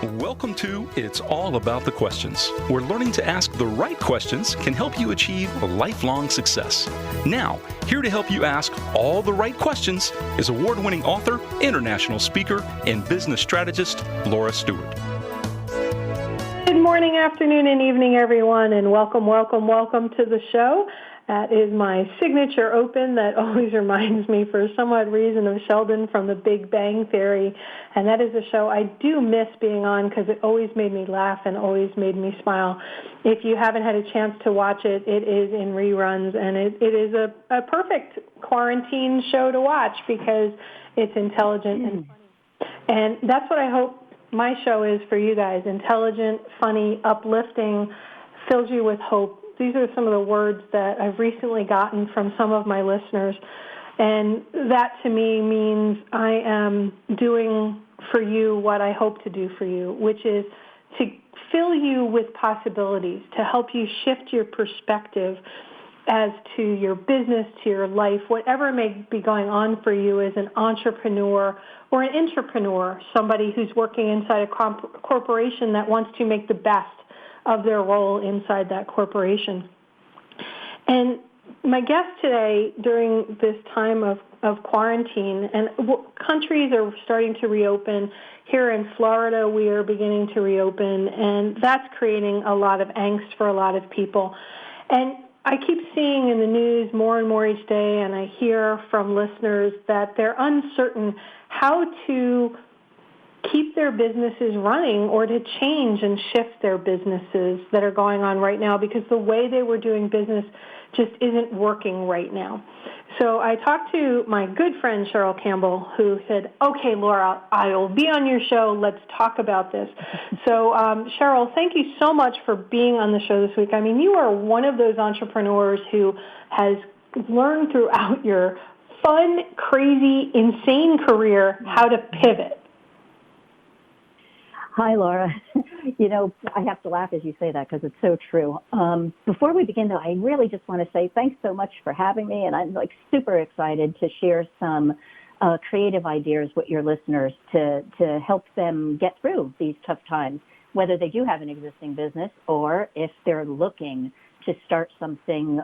Welcome to It's All About the Questions, where learning to ask the right questions can help you achieve lifelong success. Now, here to help you ask all the right questions is award-winning author, international speaker, and business strategist, Laura Stewart. Good morning, afternoon, and evening, everyone, and welcome to the show. That is my signature open that always reminds me, for some odd reason, of Sheldon from The Big Bang Theory. And that is a show I do miss being on because it always made me laugh and always made me smile. If you haven't had a chance to watch it, it is in reruns, and it is a perfect quarantine show to watch because it's intelligent and funny. And that's what I hope my show is for you guys: intelligent, funny, uplifting, fills you with hope. These are some of the words that I've recently gotten from some of my listeners, and that to me means I am doing for you what I hope to do for you, which is to fill you with possibilities, to help you shift your perspective as to your business, to your life, whatever may be going on for you as an entrepreneur or an intrapreneur, somebody who's working inside a corporation that wants to make the best of their role inside that corporation. And my guest today, during this time of quarantine, and countries are starting to reopen. Here in Florida, we are beginning to reopen, and that's creating a lot of angst for a lot of people. And I keep seeing in the news more and more each day, and I hear from listeners that they're uncertain how to keep their businesses running or to change and shift their businesses that are going on right now because the way they were doing business just isn't working right now. So I talked to my good friend Cheryl Campbell, who said, okay, Laura, I'll be on your show. Let's talk about this. So Cheryl, thank you so much for being on the show this week. I mean, you are one of those entrepreneurs who has learned throughout your fun, crazy, insane career how to pivot. Hi, Laura. You know, I have to laugh as you say that because it's so true. Before we begin, though, I really just want to say thanks so much for having me, and I'm super excited to share some creative ideas with your listeners to help them get through these tough times, whether they do have an existing business or if they're looking to start something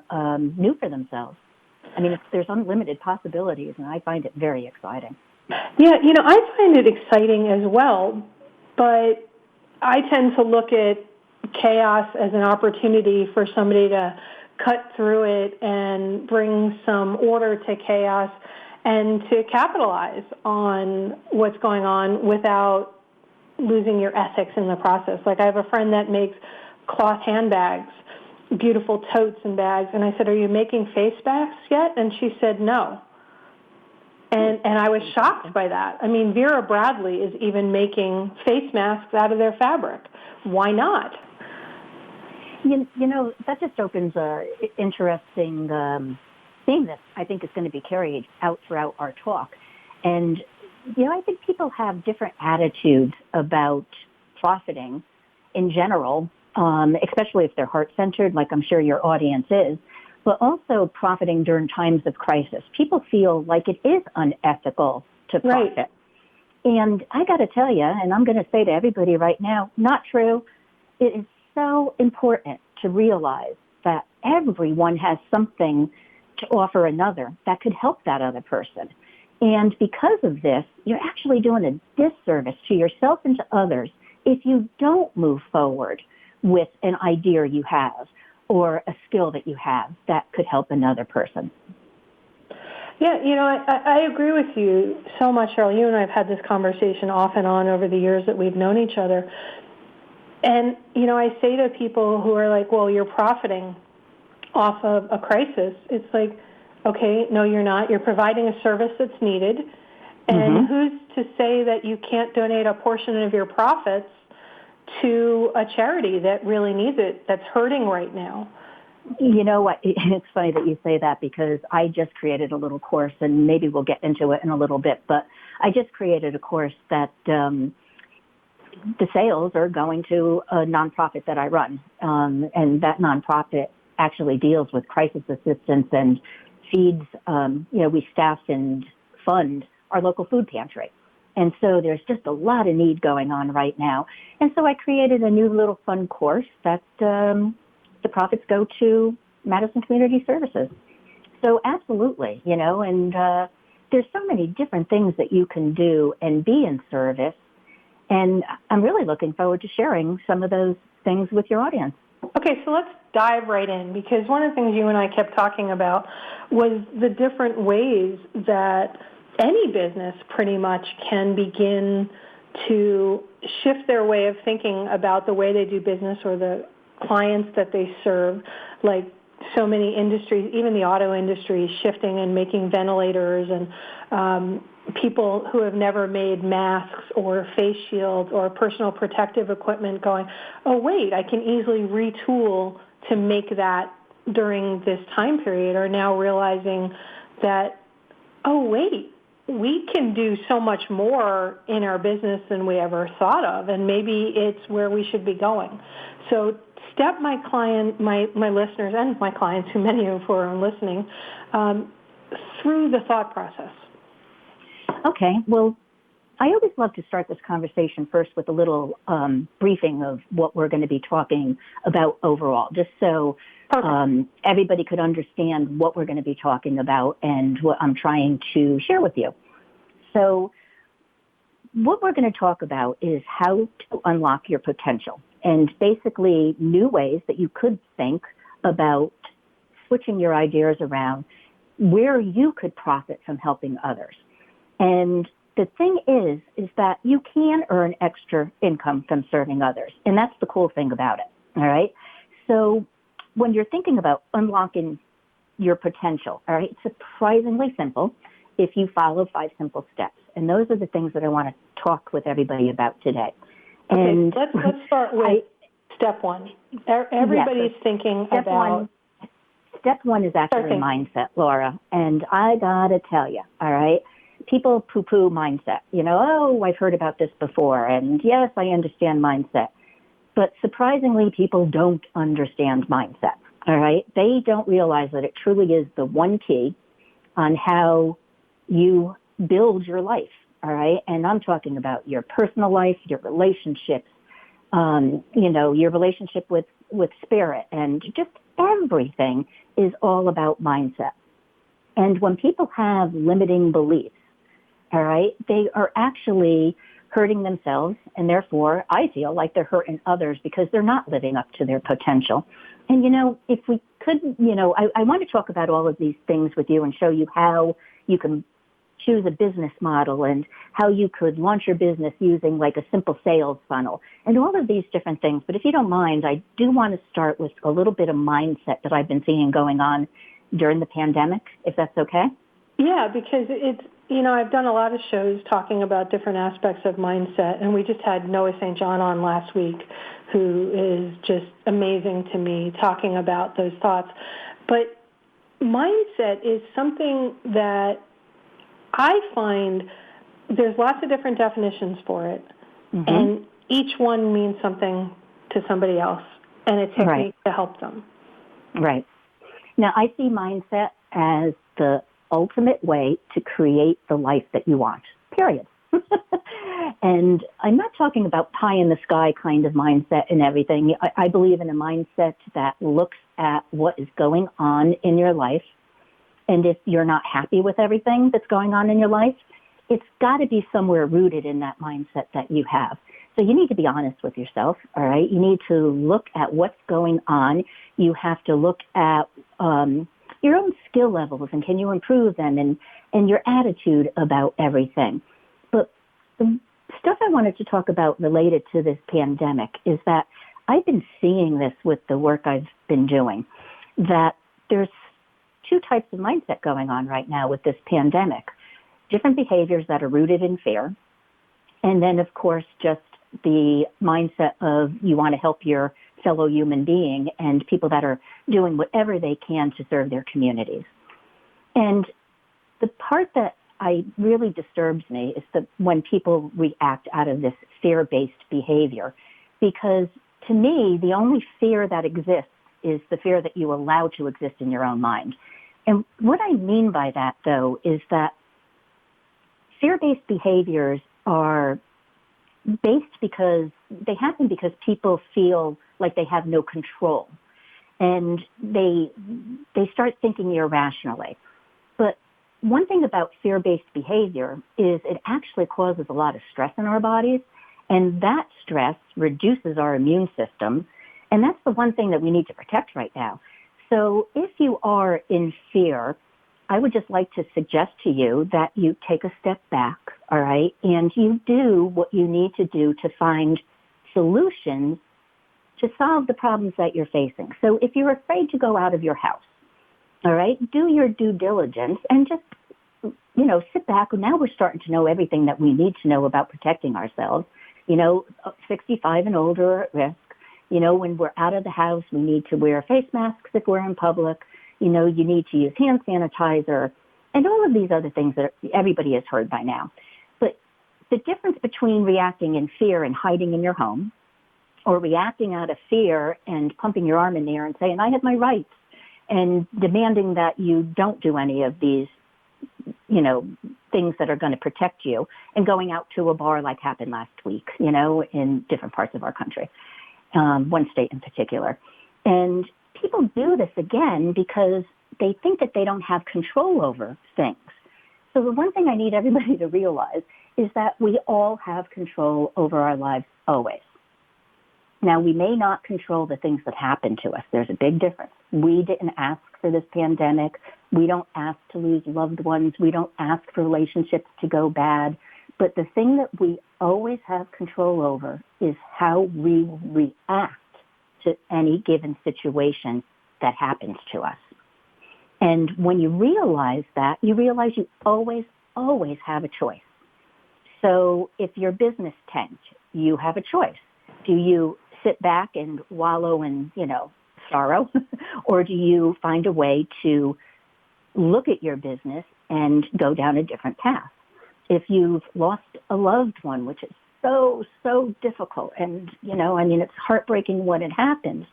new for themselves. I mean, there's unlimited possibilities, and I find it very exciting. Yeah, you know, I find it exciting as well. But I tend to look at chaos as an opportunity for somebody to cut through it and bring some order to chaos and to capitalize on what's going on without losing your ethics in the process. Like I have a friend that makes cloth handbags, beautiful totes and bags, and I said, are you making face masks yet? And she said, no. And I was shocked by that. I mean, Vera Bradley is even making face masks out of their fabric. Why not? You know, that just opens an interesting theme that I think is going to be carried out throughout our talk. And, you know, I think people have different attitudes about profiting in general, especially if they're heart-centered, like I'm sure your audience is, but also profiting during times of crisis. People feel like it is unethical to profit. Right. And I got to tell you, and I'm going to say to everybody right now, not true. It is so important to realize that everyone has something to offer another that could help that other person. And because of this, you're actually doing a disservice to yourself and to others if you don't move forward with an idea you have or a skill that you have that could help another person. Yeah, you know, I agree with you so much, Cheryl. You and I have had this conversation off and on over the years that we've known each other. And, you know, I say to people who are like, well, you're profiting off of a crisis. It's like, okay, no, you're not. You're providing a service that's needed. And who's to say that you can't donate a portion of your profits to a charity that really needs it, that's hurting right now? You know what? It's funny that you say that because I just created a little course, and maybe we'll get into it in a little bit, but I just created a course that the sales are going to a nonprofit that I run, and that nonprofit actually deals with crisis assistance and feeds, we staff and fund our local food pantry. And so there's just a lot of need going on right now. And so I created a new little fun course that the profits go to Madison Community Services. So absolutely, and there's so many different things that you can do and be in service. And I'm really looking forward to sharing some of those things with your audience. Okay, so let's dive right in, because one of the things you and I kept talking about was the different ways that any business pretty much can begin to shift their way of thinking about the way they do business or the clients that they serve, like so many industries, even the auto industry, shifting and making ventilators, and people who have never made masks or face shields or personal protective equipment going, oh, wait, I can easily retool to make that during this time period, are now realizing that, oh, wait, we can do so much more in our business than we ever thought of, and maybe it's where we should be going. So step my listeners and my clients, who many of who are listening, through the thought process. Okay. Well, I always love to start this conversation first with a little briefing of what we're going to be talking about overall, just so everybody could understand what we're going to be talking about and what I'm trying to share with you. So what we're going to talk about is how to unlock your potential, and basically new ways that you could think about switching your ideas around where you could profit from helping others. And the thing is that you can earn extra income from serving others, and that's the cool thing about it, all right? So when you're thinking about unlocking your potential, all right, it's surprisingly simple if you follow 5 simple steps. And those are the things that I want to talk with everybody about today. Okay, and let's start with step 1. Everybody's thinking about... Step 1 is actually mindset, Laura. And I got to tell you, all right, people poo-poo mindset. Oh, I've heard about this before. And yes, I understand mindset. But surprisingly, people don't understand mindset, all right? They don't realize that it truly is the one key on how you build your life, all right? And I'm talking about your personal life, your relationships, your relationship with spirit, and just everything is all about mindset. And when people have limiting beliefs, all right, they are actually hurting themselves, and therefore I feel like they're hurting others because they're not living up to their potential. And, if we could, I want to talk about all of these things with you and show you how you can choose a business model and how you could launch your business using like a simple sales funnel and all of these different things. But if you don't mind, I do want to start with a little bit of mindset that I've been seeing going on during the pandemic, if that's okay. Yeah, because it's, I've done a lot of shows talking about different aspects of mindset, and we just had Noah St. John on last week, who is just amazing to me, talking about those thoughts. But mindset is something that I find there's lots of different definitions for it, and each one means something to somebody else, and a technique to help them. Right. Now, I see mindset as the ultimate way to create the life that you want, period. And I'm not talking about pie in the sky kind of mindset and everything. I believe in a mindset that looks at what is going on in your life. And if you're not happy with everything that's going on in your life, it's got to be somewhere rooted in that mindset that you have. So you need to be honest with yourself, all right? You need to look at what's going on. You have to look at your own skill levels and can you improve them, and your attitude about everything. But the stuff I wanted to talk about related to this pandemic is that I've been seeing this with the work I've been doing, that there's 2 types of mindset going on right now with this pandemic. Different behaviors that are rooted in fear, and then, of course, just the mindset of you want to help your fellow human being and people that are doing whatever they can to serve their communities. And the part that really disturbs me is that when people react out of this fear-based behavior, because to me, the only fear that exists is the fear that you allow to exist in your own mind. And what I mean by that, though, is that fear-based behaviors are they happen because people feel like they have no control, and they start thinking irrationally. But one thing about fear-based behavior is it actually causes a lot of stress in our bodies, and that stress reduces our immune system, and that's the one thing that we need to protect right now. So if you are in fear, I would just like to suggest to you that you take a step back, all right, and you do what you need to do to find solutions to solve the problems that you're facing. So if you're afraid to go out of your house, all right, do your due diligence and just, sit back. Now we're starting to know everything that we need to know about protecting ourselves. 65 and older are at risk. When we're out of the house, we need to wear face masks if we're in public. You need to use hand sanitizer and all of these other things that everybody has heard by now. But the difference between reacting in fear and hiding in your home, or reacting out of fear and pumping your arm in the air and saying, I have my rights, and demanding that you don't do any of these, things that are going to protect you, and going out to a bar like happened last week, in different parts of our country, one state in particular. And people do this again because they think that they don't have control over things. So the one thing I need everybody to realize is that we all have control over our lives always. Now, we may not control the things that happen to us. There's a big difference. We didn't ask for this pandemic. We don't ask to lose loved ones. We don't ask for relationships to go bad. But the thing that we always have control over is how we react to any given situation that happens to us. And when you realize that, you realize you always have a choice. So if your business tanked, you have a choice. Do you sit back and wallow in, sorrow, or do you find a way to look at your business and go down a different path? If you've lost a loved one, which is so difficult, and, it's heartbreaking when it happens,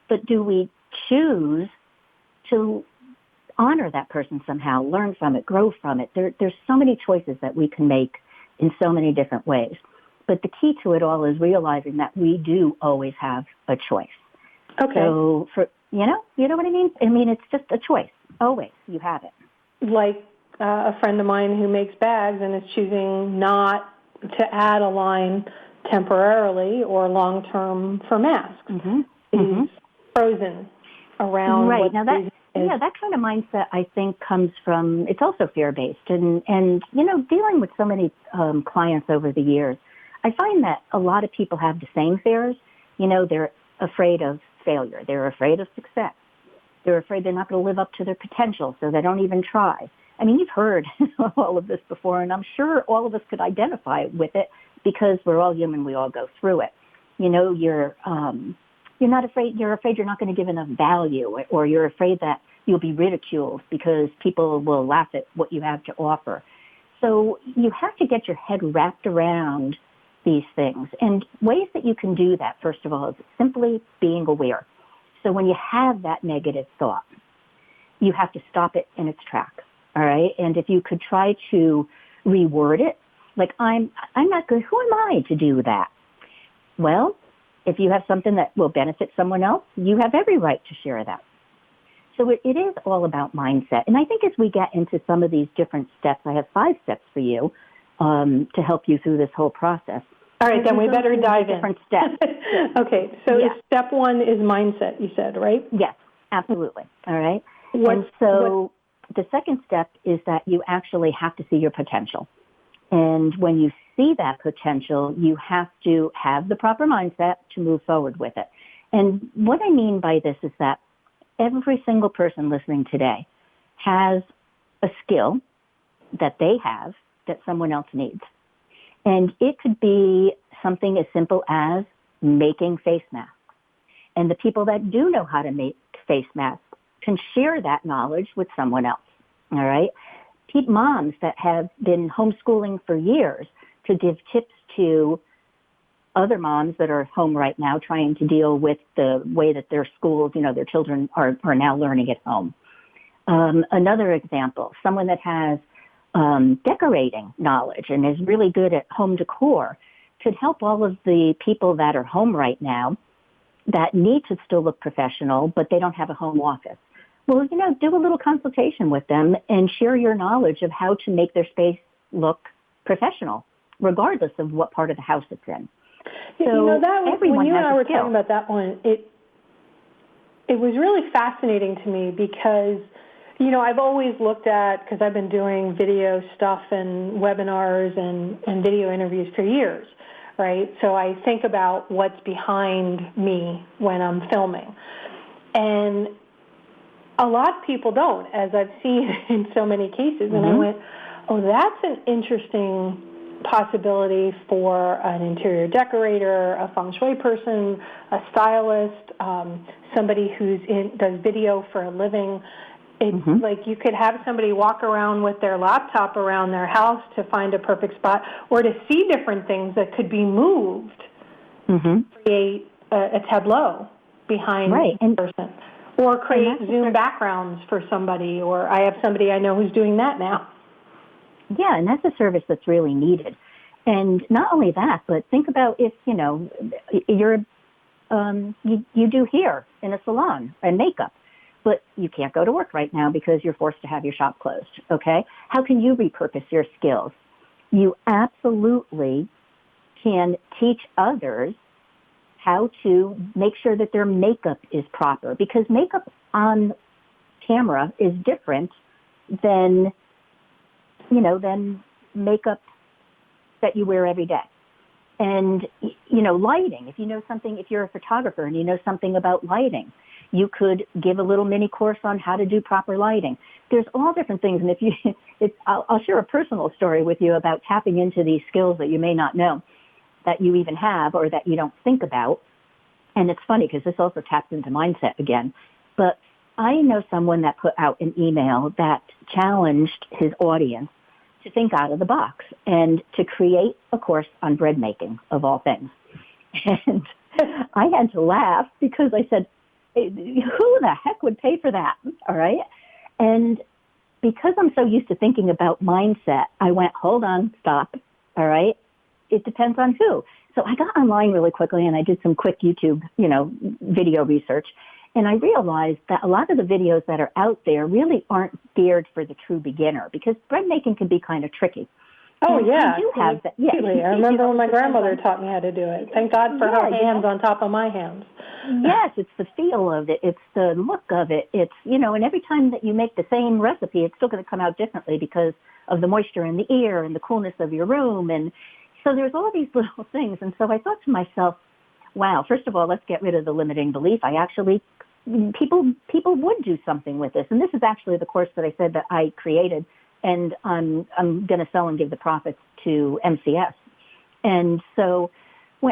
but do we choose to honor that person somehow, learn from it, grow from it? There's so many choices that we can make in so many different ways. But the key to it all is realizing that we do always have a choice. Okay. So, you know what I mean? I mean, it's just a choice. Always, you have it. Like a friend of mine who makes bags and is choosing not to add a line temporarily or long-term for masks. Is frozen around. Right. Now that kind of mindset, I think, comes from, it's also fear-based. And dealing with so many clients over the years, I find that a lot of people have the same fears. They're afraid of failure. They're afraid of success. They're afraid they're not going to live up to their potential, so they don't even try. I mean, you've heard all of this before, and I'm sure all of us could identify with it because we're all human. We all go through it. You're not afraid. You're afraid you're not going to give enough value, or you're afraid that you'll be ridiculed because people will laugh at what you have to offer. So you have to get your head wrapped around these things. And ways that you can do that, first of all, is simply being aware. So when you have that negative thought, you have to stop it in its track, all right? And if you could try to reword it, like, I'm not good, who am I to do that? Well, if you have something that will benefit someone else, you have every right to share that. So it is all about mindset. And I think as we get into some of these different steps, I have 5 steps for you to help you through this whole process. All right, then we better dive in. Different steps. Okay, so step 1 is mindset, you said, right? Yes, absolutely. All right. The second step is that you actually have to see your potential. And when you see that potential, you have to have the proper mindset to move forward with it. And what I mean by this is that every single person listening today has a skill that they have that someone else needs. And it could be something as simple as making face masks. And the people that do know how to make face masks can share that knowledge with someone else, all right? Moms that have been homeschooling for years to give tips to other moms that are home right now trying to deal with the way that their schools, their children are now learning at home. Another example, someone that has decorating knowledge and is really good at home decor could help all of the people that are home right now that need to still look professional, but they don't have a home office. Well, do a little consultation with them and share your knowledge of how to make their space look professional, regardless of what part of the house it's in. So that was, everyone when you has and I a were skill. talking about that one, it was really fascinating to me because, I've always looked at, because I've been doing video stuff and webinars and video interviews for years, right? So I think about what's behind me when I'm filming. And a lot of people don't, as I've seen in so many cases. And I went, oh, that's an interesting possibility for an interior decorator, a feng shui person, a stylist, somebody does video for a living. It's like you could have somebody walk around with their laptop around their house to find a perfect spot or to see different things that could be moved, create a tableau behind the person, or create Zoom backgrounds for somebody, or I have somebody I know who's doing that now. Yeah, and that's a service that's really needed. And not only that, but think about if, you're, you do hair in a salon and makeup, but you can't go to work right now because you're forced to have your shop closed, okay? How can you repurpose your skills? You absolutely can teach others how to make sure that their makeup is proper, because makeup on camera is different than makeup that you wear every day. And, lighting, if you're a photographer and you know something about lighting, you could give a little mini course on how to do proper lighting. There's all different things. And I'll share a personal story with you about tapping into these skills that you may not know that you even have or that you don't think about. And it's funny because this also taps into mindset again. But I know someone that put out an email that challenged his audience to think out of the box and to create a course on bread making, of all things. And I had to laugh because I said, who the heck would pay for that? All right. And because I'm so used to thinking about mindset, I went, hold on, stop. All right. It depends on who. So I got online really quickly and I did some quick YouTube, video research. And I realized that a lot of the videos that are out there really aren't geared for the true beginner because bread making can be kind of tricky. Oh, and yeah. I do have that. Yeah. I remember when my grandmother taught me how to do it. Thank God for her hands on top of my hands. Yes, it's the feel of it. It's the look of it. It's, and every time that you make the same recipe, it's still going to come out differently because of the moisture in the air and the coolness of your room. And so there's all these little things. And so I thought to myself, wow, first of all, let's get rid of the limiting belief. People would do something with this. And this is actually the course that I said that I created, and I'm going to sell and give the profits to MCS. And so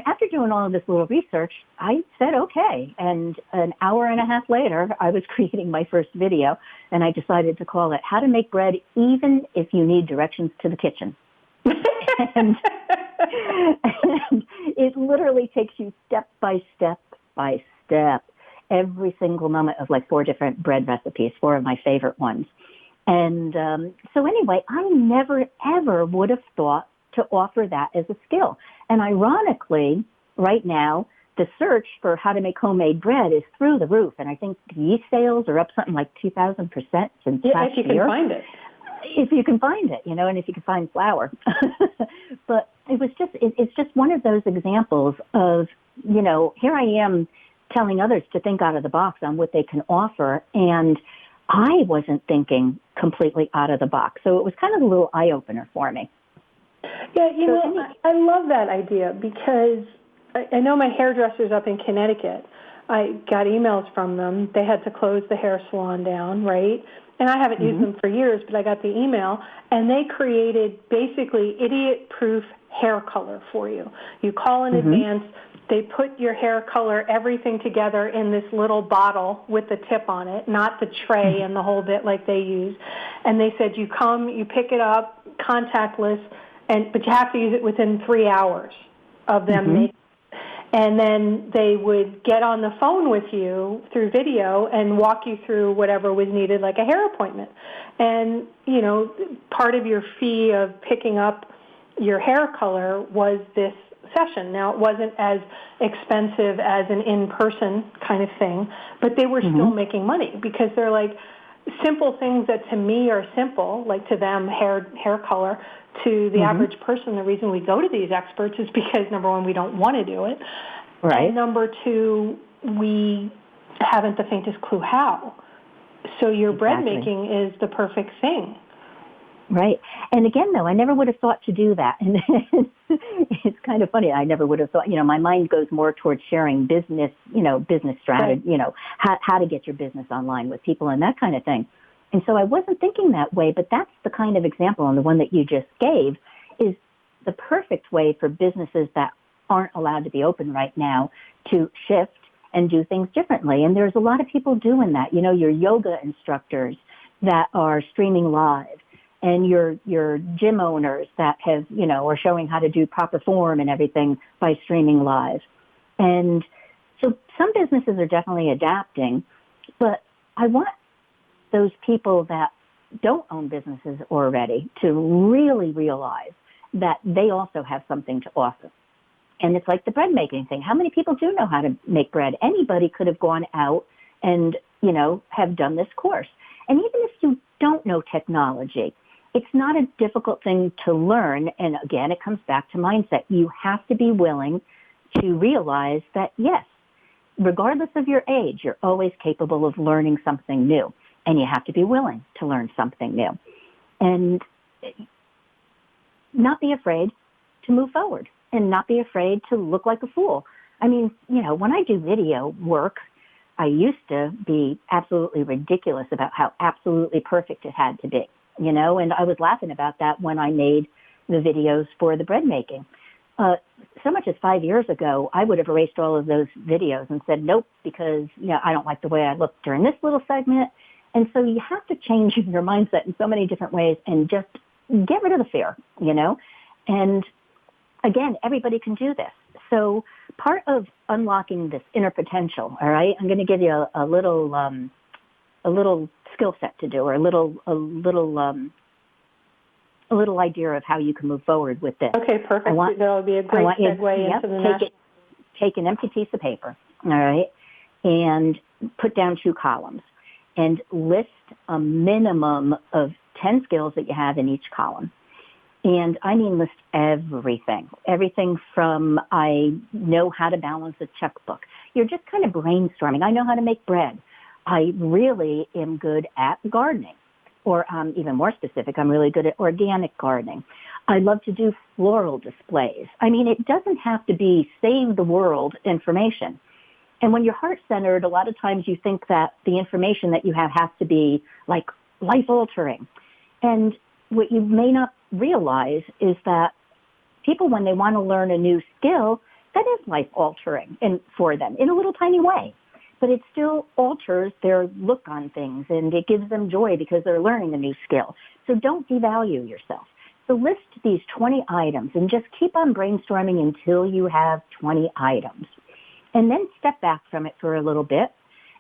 after doing all of this little research, I said, okay. And an hour and a half later, I was creating my first video, and I decided to call it How to Make Bread Even If You Need Directions to the Kitchen. and it literally takes you step by step by step, every single moment of like 4 different bread recipes, 4 of my favorite ones. And so anyway, I never, ever would have thought to offer that as a skill. And ironically, right now, the search for how to make homemade bread is through the roof. And I think yeast sales are up something like 2,000% since last year. If you can find it. If you can find it, and if you can find flour. But it's just one of those examples of, here I am telling others to think out of the box on what they can offer. And I wasn't thinking completely out of the box. So it was kind of a little eye-opener for me. Yeah, I love that idea because I know my hairdressers up in Connecticut. I got emails from them. They had to close the hair salon down, right? And I haven't used them for years, but I got the email, and they created basically idiot-proof hair color for you. You call in advance. They put your hair color, everything together in this little bottle with the tip on it, not the tray and the whole bit like they use. And they said you come, you pick it up, contactless, but you have to use it within 3 hours of them making it. And then they would get on the phone with you through video and walk you through whatever was needed, like a hair appointment. And, part of your fee of picking up your hair color was this session. Now, it wasn't as expensive as an in-person kind of thing, but they were still making money because they're like simple things that to me are simple, like to them, hair color. To the average person, the reason we go to these experts is because, number one, we don't want to do it. Right. And number two, we haven't the faintest clue how. So your bread making is the perfect thing. Right. And again, though, I never would have thought to do that. And it's kind of funny. I never would have thought, my mind goes more towards sharing business strategy, right. How to get your business online with people and that kind of thing. And so I wasn't thinking that way, but that's the kind of example, and the one that you just gave is the perfect way for businesses that aren't allowed to be open right now to shift and do things differently. And there's a lot of people doing that. Your yoga instructors that are streaming live, and your gym owners that have, are showing how to do proper form and everything by streaming live. And so some businesses are definitely adapting, but I want those people that don't own businesses already to really realize that they also have something to offer. And it's like the bread making thing. How many people do know how to make bread? Anybody could have gone out and, have done this course. And even if you don't know technology, it's not a difficult thing to learn. And again, it comes back to mindset. You have to be willing to realize that, yes, regardless of your age, you're always capable of learning something new. And you have to be willing to learn something new. And not be afraid to move forward and not be afraid to look like a fool. I mean, when I do video work, I used to be absolutely ridiculous about how absolutely perfect it had to be, and I was laughing about that when I made the videos for the bread making. So much as 5 years ago, I would have erased all of those videos and said, nope, because, I don't like the way I look during this little segment. And so you have to change your mindset in so many different ways and just get rid of the fear, And again, everybody can do this. So part of unlocking this inner potential, all right, I'm going to give you a little skill set to do, or a little idea of how you can move forward with this. Okay, perfect. That would be a great segue into the next. Take an empty piece of paper, all right, and put down 2 columns. And list a minimum of 10 skills that you have in each column. And I mean list everything from I know how to balance a checkbook. You're just kind of brainstorming. I know how to make bread. I really am good at gardening. Or even more specific, I'm really good at organic gardening. I love to do floral displays. I mean, it doesn't have to be save the world information. And when you're heart-centered, a lot of times you think that the information that you have has to be like life-altering. And what you may not realize is that people, when they want to learn a new skill, that is life-altering and for them in a little tiny way. But it still alters their look on things, and it gives them joy because they're learning a new skill. So don't devalue yourself. So list these 20 items and just keep on brainstorming until you have 20 items. And then step back from it for a little bit.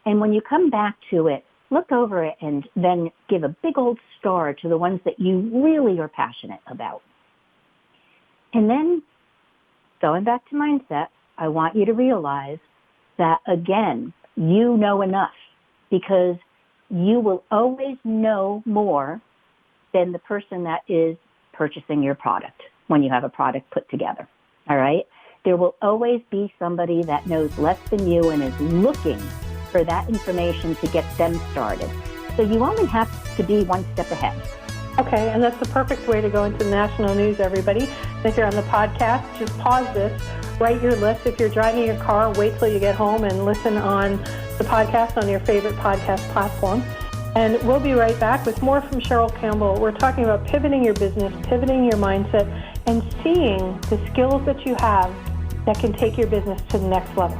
And when you come back to it, look over it and then give a big old star to the ones that you really are passionate about. And then, going back to mindset, I want you to realize that, again, you know enough, because you will always know more than the person that is purchasing your product when you have a product put together. All right? There will always be somebody that knows less than you and is looking for that information to get them started. So you only have to be one step ahead. Okay, and that's the perfect way to go into the national news, everybody. If you're on the podcast, just pause this, write your list. If you're driving your car, wait till you get home and listen on the podcast on your favorite podcast platform. And we'll be right back with more from Cheryl Campbell. We're talking about pivoting your business, pivoting your mindset, and seeing the skills that you have that can take your business to the next level.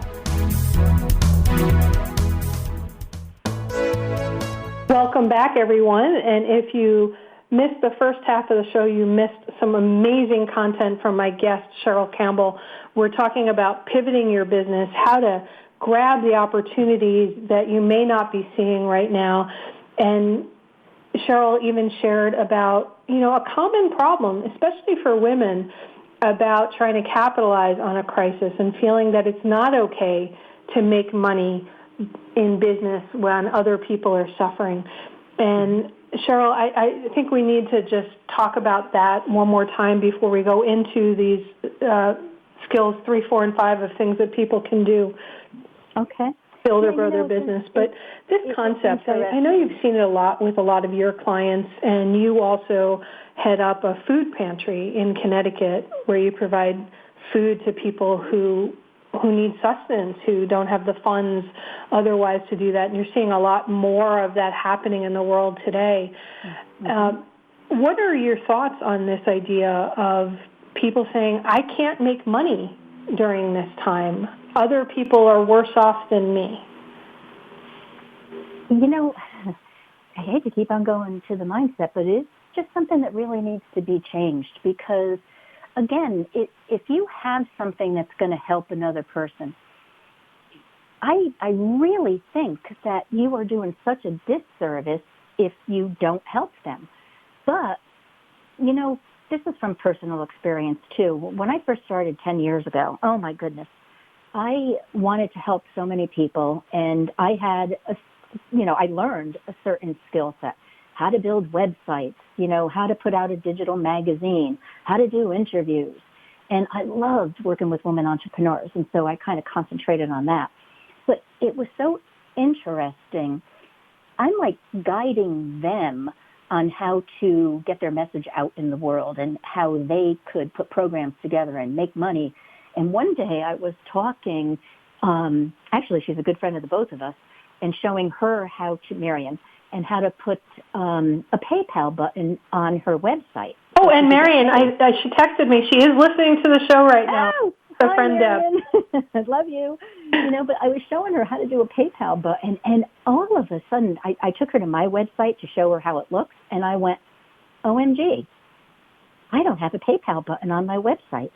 Welcome back, everyone. And if you missed the first half of the show, you missed some amazing content from my guest, Cheryl Campbell. we're talking about pivoting your business, how to grab the opportunities that you may not be seeing right now. And Cheryl even shared about, a common problem, especially for women, about trying to capitalize on a crisis and feeling that it's not okay to make money in business when other people are suffering. And Cheryl, I think we need to just talk about that one more time before we go into these skills 3, 4, and 5 of things that people can do. Okay. Build or grow their business. But this concept, I know you've seen it a lot with a lot of your clients, and you also head up a food pantry in Connecticut where you provide food to people who need sustenance, who don't have the funds otherwise to do that. And you're seeing a lot more of that happening in the world today. What are your thoughts on this idea of people saying, I can't make money during this time? Other people are worse off than me. I hate to keep on going to the mindset, but it's just something that really needs to be changed because, again, if you have something that's going to help another person, I really think that you are doing such a disservice if you don't help them. But, this is from personal experience, too. When I first started 10 years ago, oh, my goodness, I wanted to help so many people, and I had, I learned a certain skill set, how to build websites, how to put out a digital magazine, how to do interviews. And I loved working with women entrepreneurs, and so I kind of concentrated on that. But it was so interesting. I'm like guiding them on how to get their message out in the world and how they could put programs together and make money. And one day I was talking, actually she's a good friend of the both of us, and showing her how to, Marion, and how to put a PayPal button on her website. Oh, and Marion, she texted me. She is listening to the show right now. Oh, her friend Deb. I love you. But I was showing her how to do a PayPal button, and all of a sudden I took her to my website to show her how it looks, and I went, OMG, I don't have a PayPal button on my website.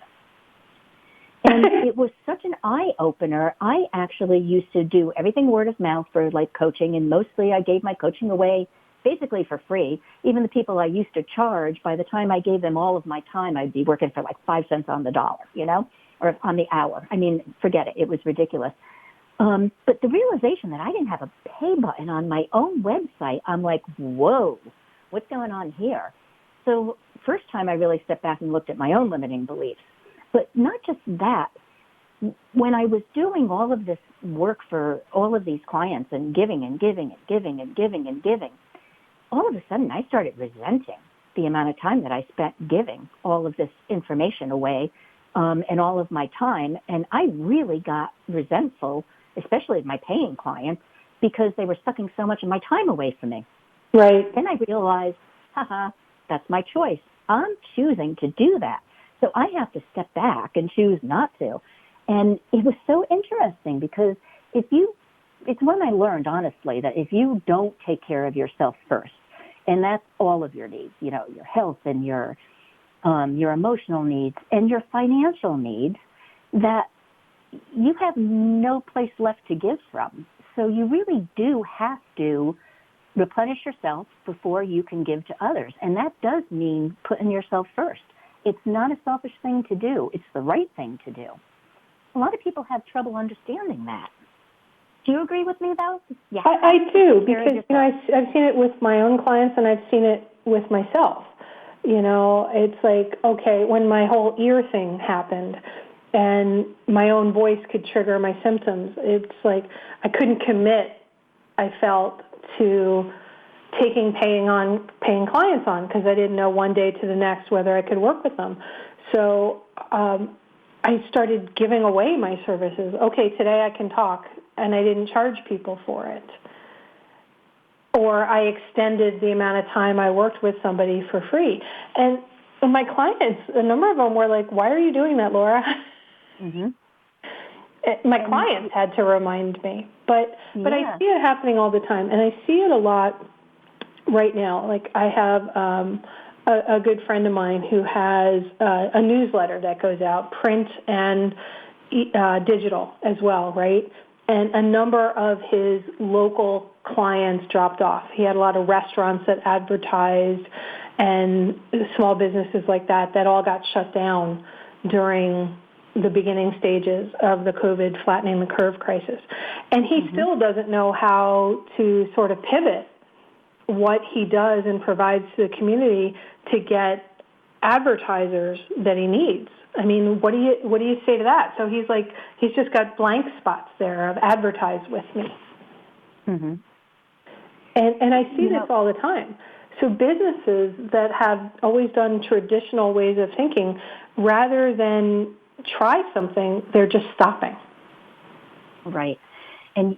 And it was such an eye-opener. I actually used to do everything word of mouth for life coaching, and mostly I gave my coaching away basically for free. Even the people I used to charge, by the time I gave them all of my time, I'd be working for like 5 cents on the dollar, or on the hour. I mean, forget it. It was ridiculous. But the realization that I didn't have a pay button on my own website, I'm like, whoa, what's going on here? So first time I really stepped back and looked at my own limiting beliefs. But not just that, when I was doing all of this work for all of these clients and giving and giving and giving and giving and giving, all of a sudden I started resenting the amount of time that I spent giving all of this information away and all of my time. And I really got resentful, especially of my paying clients, because they were sucking so much of my time away from me. Right. Then I realized, that's my choice. I'm choosing to do that. So I have to step back and choose not to. And it was so interesting because it's when I learned, honestly, that if you don't take care of yourself first, and that's all of your needs, your health and your emotional needs and your financial needs, that you have no place left to give from. So you really do have to replenish yourself before you can give to others. And that does mean putting yourself first. It's not a selfish thing to do. It's the right thing to do. A lot of people have trouble understanding that. Do you agree with me, though? Yeah, I do, because I've seen it with my own clients, and I've seen it with myself. It's like, okay, when my whole ear thing happened, and my own voice could trigger my symptoms, it's like I couldn't commit, I felt, to paying clients on, because I didn't know one day to the next whether I could work with them. So I started giving away my services. Okay, today I can talk, and I didn't charge people for it. Or I extended the amount of time I worked with somebody for free. And my clients, a number of them were like, why are you doing that, Laura? Mm-hmm. My clients had to remind me. But I see it happening all the time, and I see it a lot right now. Like I have a good friend of mine who has a newsletter that goes out, print and digital as well, right? And a number of his local clients dropped off. He had a lot of restaurants that advertised and small businesses like that all got shut down during the beginning stages of the COVID flattening the curve crisis. And he still doesn't know how to sort of pivot what he does and provides to the community to get advertisers that he needs. I mean, what do you say to that? So he's just got blank spots there of advertise with me. Mm-hmm. And I see this all the time. So businesses that have always done traditional ways of thinking, rather than try something, they're just stopping. Right. And,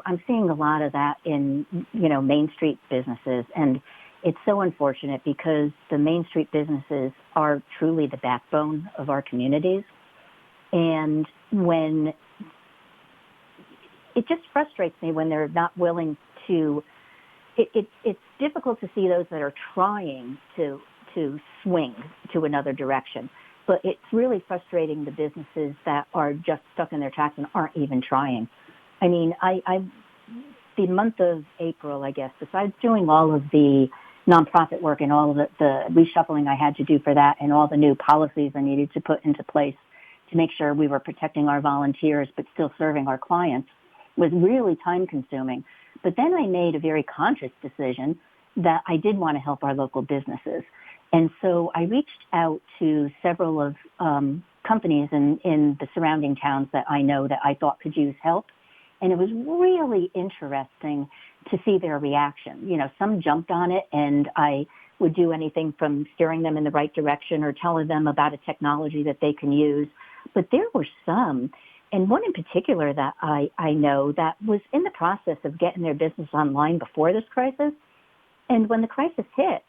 I'm seeing a lot of that in, Main Street businesses. And it's so unfortunate because the Main Street businesses are truly the backbone of our communities. And when it just frustrates me when they're not willing to, it's difficult to see those that are trying to swing to another direction. But it's really frustrating the businesses that are just stuck in their tracks and aren't even trying. I mean, the month of April, I guess, besides doing all of the nonprofit work and all of the reshuffling I had to do for that and all the new policies I needed to put into place to make sure we were protecting our volunteers but still serving our clients, was really time-consuming. But then I made a very conscious decision that I did want to help our local businesses. And so I reached out to several of companies in the surrounding towns that I know that I thought could use help. And it was really interesting to see their reaction. Some jumped on it, and I would do anything from steering them in the right direction or telling them about a technology that they can use. But there were some, and one in particular that I know that was in the process of getting their business online before this crisis. And when the crisis hit,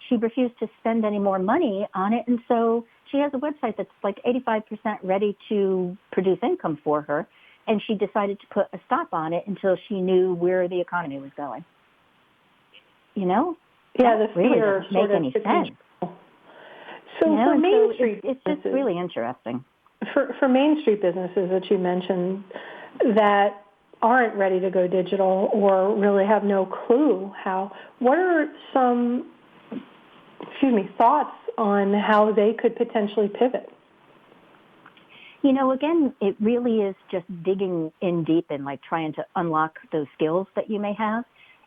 she refused to spend any more money on it. And so she has a website that's like 85% ready to produce income for her. And she decided to put a stop on it until she knew where the economy was going. Yeah, the really fear doesn't make any sense. So for Main Street it's just really interesting. For Main Street businesses that you mentioned that aren't ready to go digital or really have no clue how, what are some thoughts on how they could potentially pivot? Again, it really is just digging in deep and like trying to unlock those skills that you may have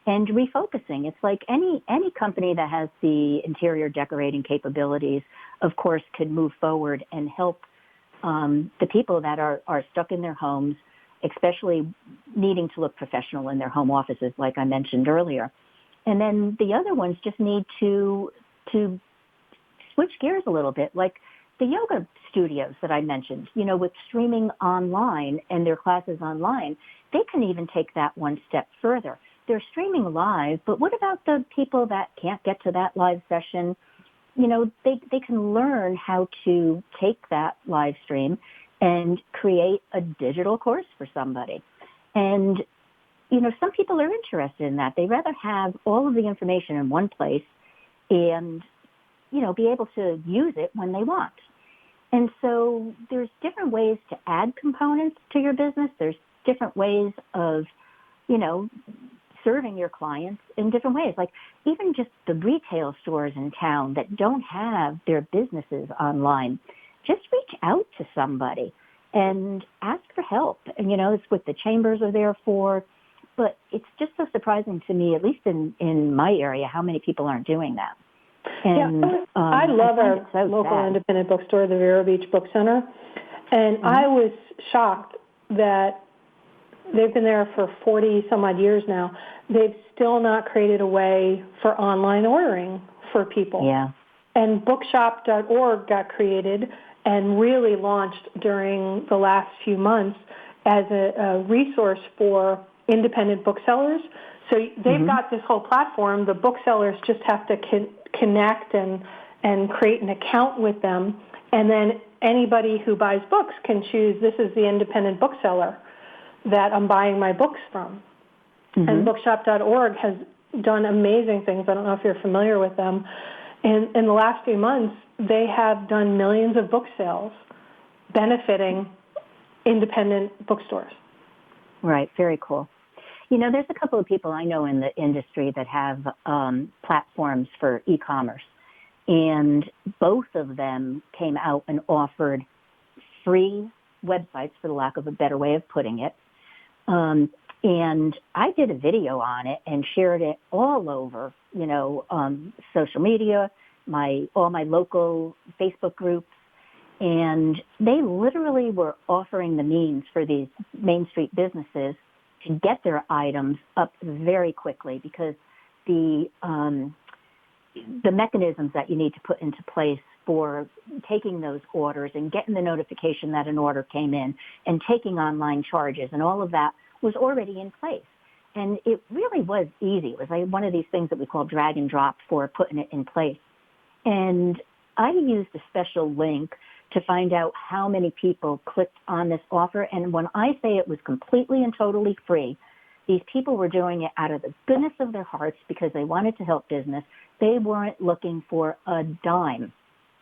and refocusing. It's like any company that has the interior decorating capabilities, of course, could move forward and help the people that are stuck in their homes, especially needing to look professional in their home offices, like I mentioned earlier. And then the other ones just need to switch gears a little bit, like the yoga studios that I mentioned, with streaming online and their classes online, they can even take that one step further. They're streaming live, but what about the people that can't get to that live session? They can learn how to take that live stream and create a digital course for somebody. And, some people are interested in that. They'd rather have all of the information in one place and, be able to use it when they want. And so there's different ways to add components to your business. There's different ways of, serving your clients in different ways. Like even just the retail stores in town that don't have their businesses online, just reach out to somebody and ask for help. And, it's what the chambers are there for. But it's just so surprising to me, at least in my area, how many people aren't doing that. And, I love our local sad. independent bookstore, the Vero Beach Book Center, and I was shocked that they've been there for 40-some-odd years now. They've still not created a way for online ordering for people. Yeah. And bookshop.org got created and really launched during the last few months as a resource for independent booksellers. So they've got this whole platform. The booksellers just have to connect and create an account with them. And then anybody who buys books can choose, this is the independent bookseller that I'm buying my books from. And bookshop.org has done amazing things. I don't know if you're familiar with them. in the last few months, they have done millions of book sales benefiting independent bookstores. Right, very cool. You know, there's a couple of people I know in the industry that have platforms for e-commerce, and both of them came out and offered free websites, for the lack of a better way of putting it. And I did a video on it and shared it all over, social media, all my local Facebook groups, and they literally were offering the means for these Main Street businesses to get their items up very quickly, because the mechanisms that you need to put into place for taking those orders and getting the notification that an order came in and taking online charges and all of that was already in place. And it really was easy. It was like one of these things that we call drag and drop for putting it in place. And I used a special link to find out how many people clicked on this offer. And when I say it was completely and totally free, these people were doing it out of the goodness of their hearts because they wanted to help business. They weren't looking for a dime.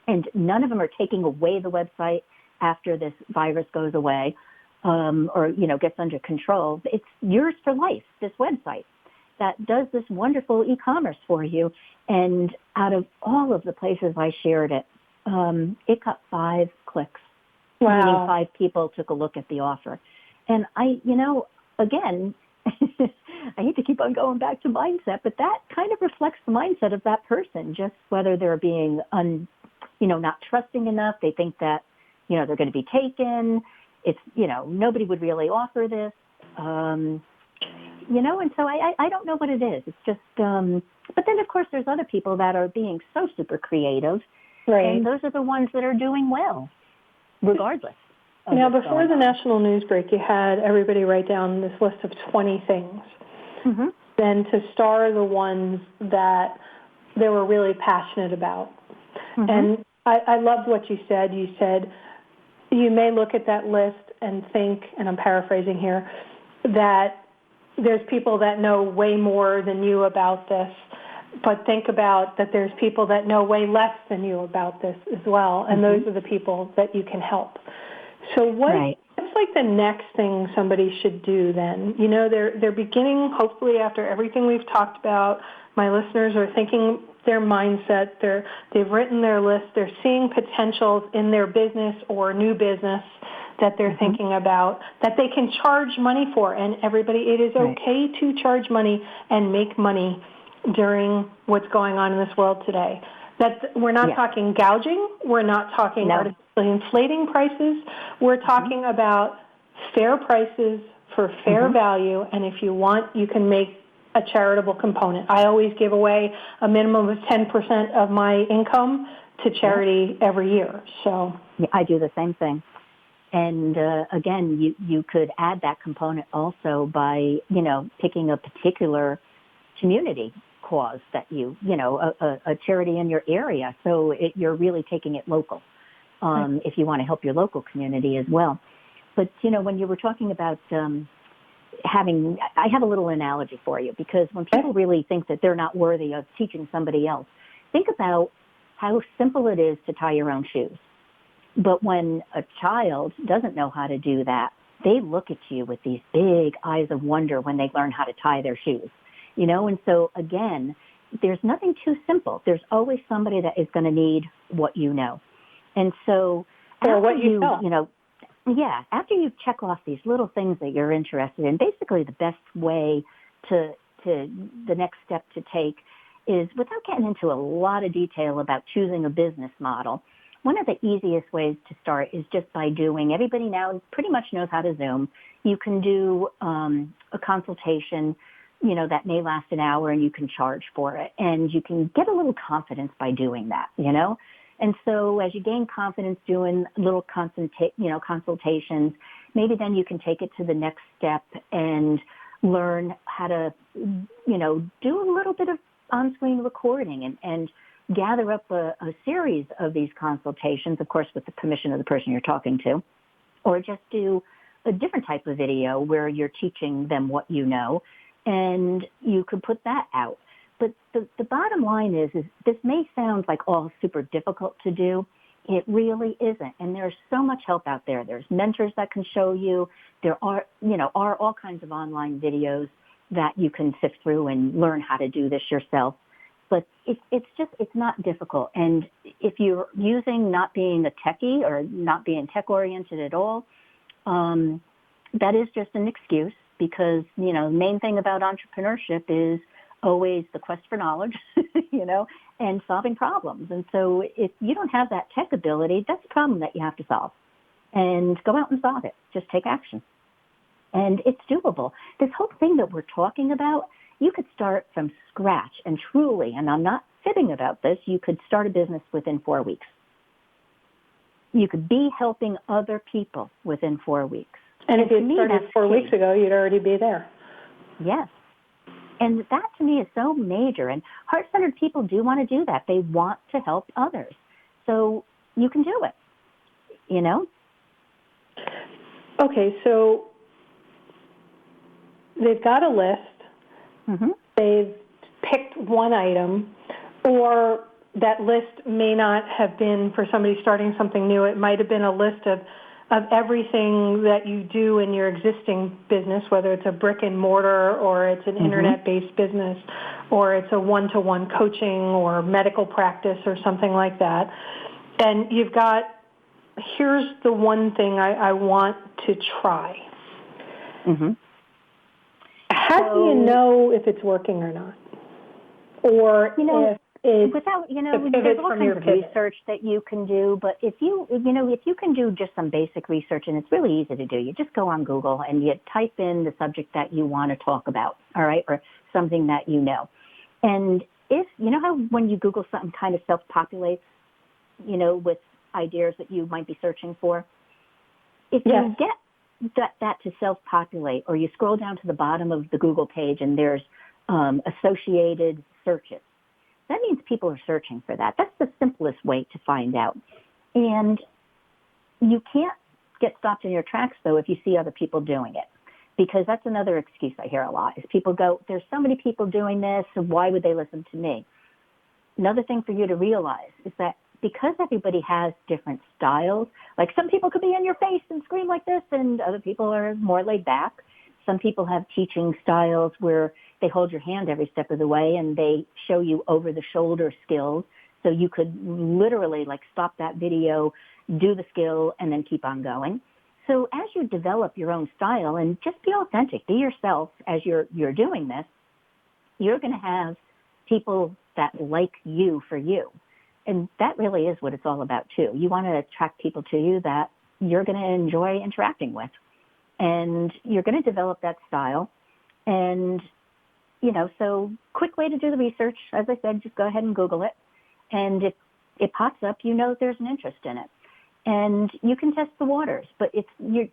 And none of them are taking away the website after this virus goes away or gets under control. It's yours for life, this website that does this wonderful e-commerce for you. And out of all of the places I shared it, it got 5 clicks. Wow. Meaning 5 people took a look at the offer. And again, I hate to keep on going back to mindset, but that kind of reflects the mindset of that person, just whether they're being not trusting enough. They think that, they're going to be taken. It's, nobody would really offer this. And so I don't know what it is. It's just, but then of course there's other people that are being so super creative. Right. And those are the ones that are doing well, regardless. Now, before the national news break, you had everybody write down this list of 20 things. Mm-hmm. Then to star the ones that they were really passionate about. Mm-hmm. And I loved what you said. You said you may look at that list and think, and I'm paraphrasing here, that there's people that know way more than you about this, but think about that there's people that know way less than you about this as well, and those are the people that you can help. So what's like the next thing somebody should do then? They're beginning, hopefully after everything we've talked about, my listeners are thinking their mindset, they've written their list, they're seeing potentials in their business or new business that they're thinking about, that they can charge money for. And everybody, it is okay to charge money and make money during what's going on in this world today. That we're not talking gouging, we're not talking artificially inflating prices, we're talking about fair prices for fair value, and if you want, you can make a charitable component. I always give away a minimum of 10% of my income to charity every year. So I do the same thing. And again, you could add that component also by, picking a particular community cause that a charity in your area. So you're really taking it local if you want to help your local community as well. But, when you were talking about I have a little analogy for you, because when people really think that they're not worthy of teaching somebody else, think about how simple it is to tie your own shoes. But when a child doesn't know how to do that, they look at you with these big eyes of wonder when they learn how to tie their shoes. And so, again, there's nothing too simple. There's always somebody that is going to need what you know. And so after after you check off these little things that you're interested in, basically the best way to the next step to take is, without getting into a lot of detail about choosing a business model, one of the easiest ways to start is just by everybody now pretty much knows how to Zoom. You can do a consultation, that may last an hour, and you can charge for it. And you can get a little confidence by doing that, And so as you gain confidence doing little consultations, maybe then you can take it to the next step and learn how to, do a little bit of on-screen recording and gather up a series of these consultations, of course, with the permission of the person you're talking to, or just do a different type of video where you're teaching them what you know, and you could put that out. But the bottom line is this may sound like all super difficult to do. It really isn't. And there's so much help out there. There's mentors that can show you. There are all kinds of online videos that you can sift through and learn how to do this yourself. But it's not difficult. And if you're using not being a techie or not being tech-oriented at all, that is just an excuse because, the main thing about entrepreneurship is always the quest for knowledge, and solving problems. And so if you don't have that tech ability, that's a problem that you have to solve. And go out and solve it. Just take action. And it's doable. This whole thing that we're talking about, you could start from scratch and truly, and I'm not fibbing about this, you could start a business within 4 weeks. You could be helping other people within 4 weeks. And if you started 4 weeks ago, you'd already be there. Yes. And that to me is so major. And heart-centered people do want to do that. They want to help others. So you can do it, Okay, so they've got a list. Mm-hmm. They've picked one item, or that list may not have been for somebody starting something new. It might have been a list of everything that you do in your existing business, whether it's a brick and mortar or it's an internet-based business or it's a one-to-one coaching or medical practice or something like that. And you've got, here's the one thing I want to try. Mm-hmm. How do you know if it's working or not? Or if without, there's all kinds of research that you can do, but if you can do just some basic research, and it's really easy to do, you just go on Google and you type in the subject that you want to talk about, all right, or something that you know. And if, how when you Google something kind of self-populates, with ideas that you might be searching for, if you get that to self-populate, or you scroll down to the bottom of the Google page and there's associated searches, that means people are searching for that. That's the simplest way to find out. And you can't get stopped in your tracks, though, if you see other people doing it, because that's another excuse I hear a lot, is people go, there's so many people doing this, so why would they listen to me? Another thing for you to realize is that because everybody has different styles, like some people could be in your face and scream like this, and other people are more laid back. Some people have teaching styles where they hold your hand every step of the way and they show you over-the-shoulder skills. So you could literally stop that video, do the skill, and then keep on going. So as you develop your own style and just be authentic, be yourself as you're doing this, you're going to have people that like you for you. And that really is what it's all about, too. You want to attract people to you that you're going to enjoy interacting with. And you're going to develop that style. And, so quick way to do the research, as I said, just go ahead and Google it. And if it pops up, there's an interest in it. And you can test the waters. But you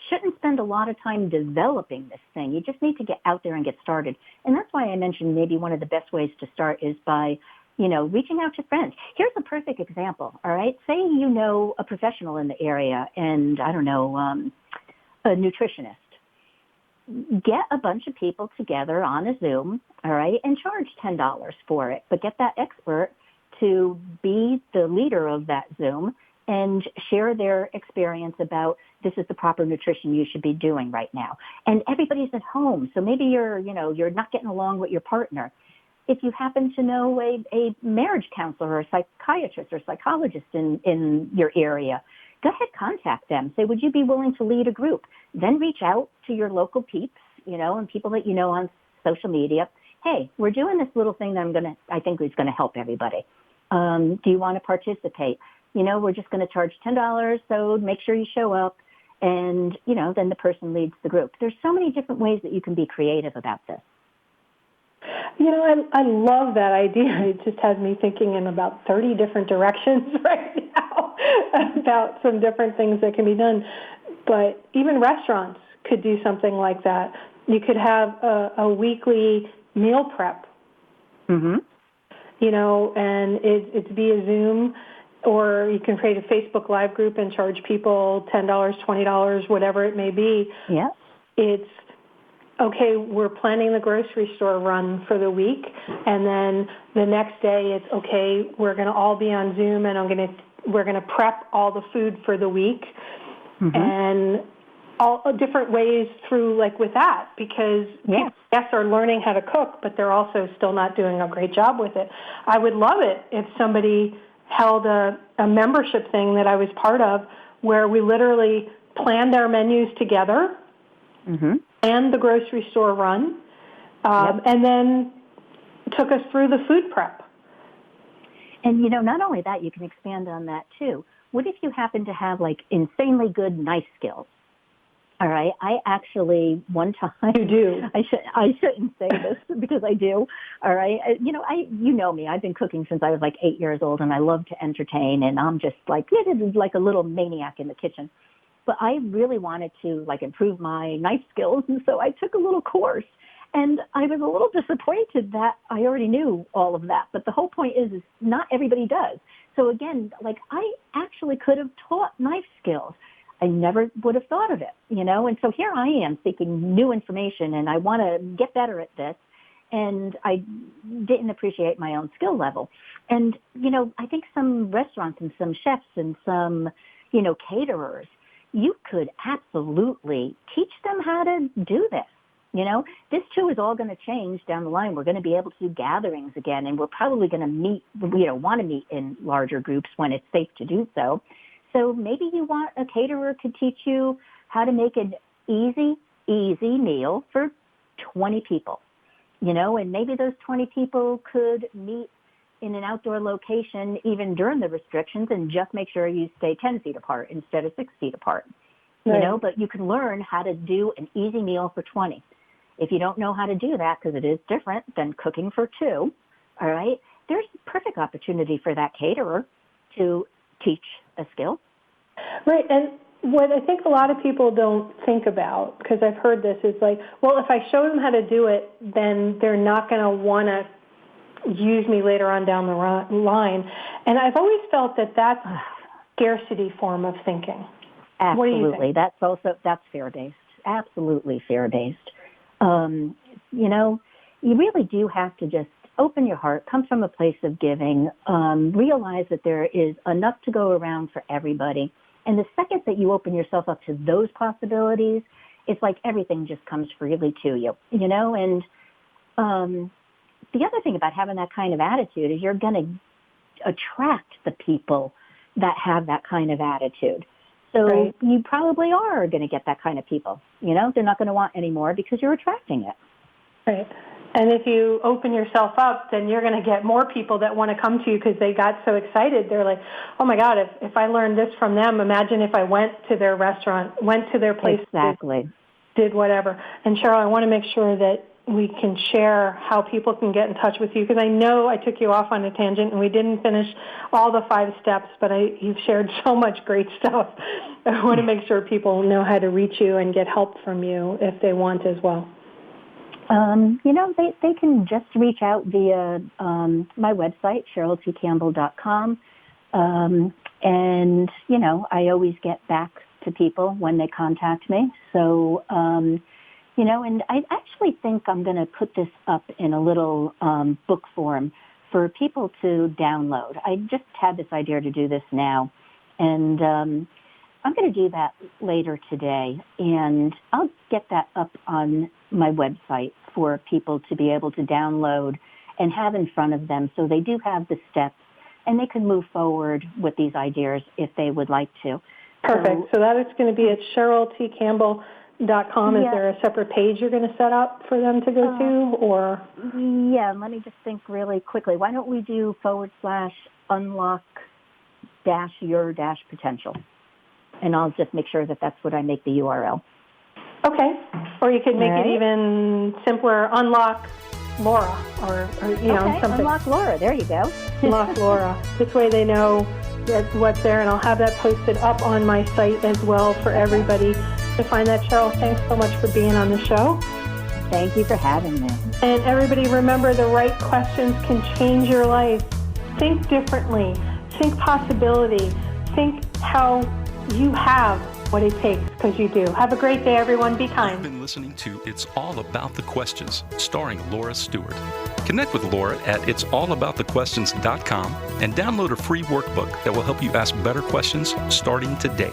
shouldn't spend a lot of time developing this thing. You just need to get out there and get started. And that's why I mentioned maybe one of the best ways to start is by reaching out to friends. Here's a perfect example, all right? Say you know a professional in the area and, I don't know, a nutritionist. Get a bunch of people together on a Zoom, all right, and charge $10 for it. But get that expert to be the leader of that Zoom and share their experience about this is the proper nutrition you should be doing right now. And everybody's at home, so maybe you're not getting along with your partner. If you happen to know a marriage counselor or a psychiatrist or psychologist in your area, go ahead, contact them. Say, would you be willing to lead a group? Then reach out to your local peeps, and people that you know on social media. Hey, we're doing this little thing that I think is going to help everybody. Do you want to participate? We're just going to charge $10, so make sure you show up. And, then the person leads the group. There's so many different ways that you can be creative about this. I love that idea. It just has me thinking in about 30 different directions right now about some different things that can be done. But even restaurants could do something like that. You could have a weekly meal prep, and it's via Zoom, or you can create a Facebook Live group and charge people $10, $20, whatever it may be. Yeah. It's okay, we're planning the grocery store run for the week, and then the next day it's, okay, we're going to all be on Zoom, and we're going to prep all the food for the week, and all different ways through, like with that, because people, yes, are learning how to cook, but they're also still not doing a great job with it. I would love it if somebody held a membership thing that I was part of where we literally planned our menus together, and the grocery store run, and then took us through the food prep. And, not only that, you can expand on that, too. What if you happen to have, like, insanely good knife skills? All right, I actually, one time... You do. I shouldn't say this because I do. All right, you know me. I've been cooking since I was like 8 years old, and I love to entertain, and I'm just like a little maniac in the kitchen. But I really wanted to, like, improve my knife skills, and so I took a little course. And I was a little disappointed that I already knew all of that. But the whole point is not everybody does. So, again, like, I actually could have taught knife skills. I never would have thought of it, And so here I am seeking new information, and I want to get better at this. And I didn't appreciate my own skill level. And, I think some restaurants and some chefs and some, caterers, you could absolutely teach them how to do this. This too is all going to change down the line. We're going to be able to do gatherings again, and we're probably going to meet, want to meet in larger groups when it's safe to do so. So maybe you want a caterer to teach you how to make an easy meal for 20 people, and maybe those 20 people could meet in an outdoor location even during the restrictions and just make sure you stay 10 feet apart instead of 6 feet apart, but you can learn how to do an easy meal for 20. If you don't know how to do that, because it is different than cooking for 2, all right, there's perfect opportunity for that caterer to teach a skill. Right, and what I think a lot of people don't think about, because I've heard this, is like, well, if I show them how to do it, then they're not going to want to use me later on down the line. And I've always felt that that's a scarcity form of thinking. Absolutely. What do you think? That's fear-based. Absolutely fear-based. You really do have to just open your heart, come from a place of giving, realize that there is enough to go around for everybody. And the second that you open yourself up to those possibilities, it's like everything just comes freely to you, And the other thing about having that kind of attitude is you're going to attract the people that have that kind of attitude. So you probably are going to get that kind of people. They're not going to want any more because you're attracting it. Right. And if you open yourself up, then you're going to get more people that want to come to you because they got so excited. They're like, oh, my God, if I learned this from them, imagine if I went to their restaurant, went to their place, did whatever. And, Cheryl, I want to make sure that we can share how people can get in touch with you, because I know I took you off on a tangent and we didn't finish all the 5 steps, but you've shared so much great stuff. I want to make sure people know how to reach you and get help from you if they want as well. They can just reach out via my website, CherylTCampbell.com. And, I always get back to people when they contact me. So, and I actually think I'm going to put this up in a little book form for people to download. I just had this idea to do this now, and I'm going to do that later today, and I'll get that up on my website for people to be able to download and have in front of them so they do have the steps, and they can move forward with these ideas if they would like to. Perfect. So that is going to be at CherylTCampbell.com. Is there a separate page you're going to set up for them to go to, or? Yeah, let me just think really quickly. Why don't we do /unlock-your-potential? And I'll just make sure that that's what I make the URL. Okay. Or you could make it even simpler, Unlock Laura, or something. Unlock Laura. There you go. Unlock Laura. This way they know that's what's there, and I'll have that posted up on my site as well for everybody to find that. Cheryl, thanks so much for being on the show. Thank you for having me. And everybody, remember, the right questions can change your life. Think differently. Think possibility. Think how you have what it takes, because you do. Have a great day, everyone. Be You've kind. been listening to It's All About the Questions, starring Laura Stewart. Connect with Laura at it'sallaboutthequestions.com and download a free workbook that will help you ask better questions starting today.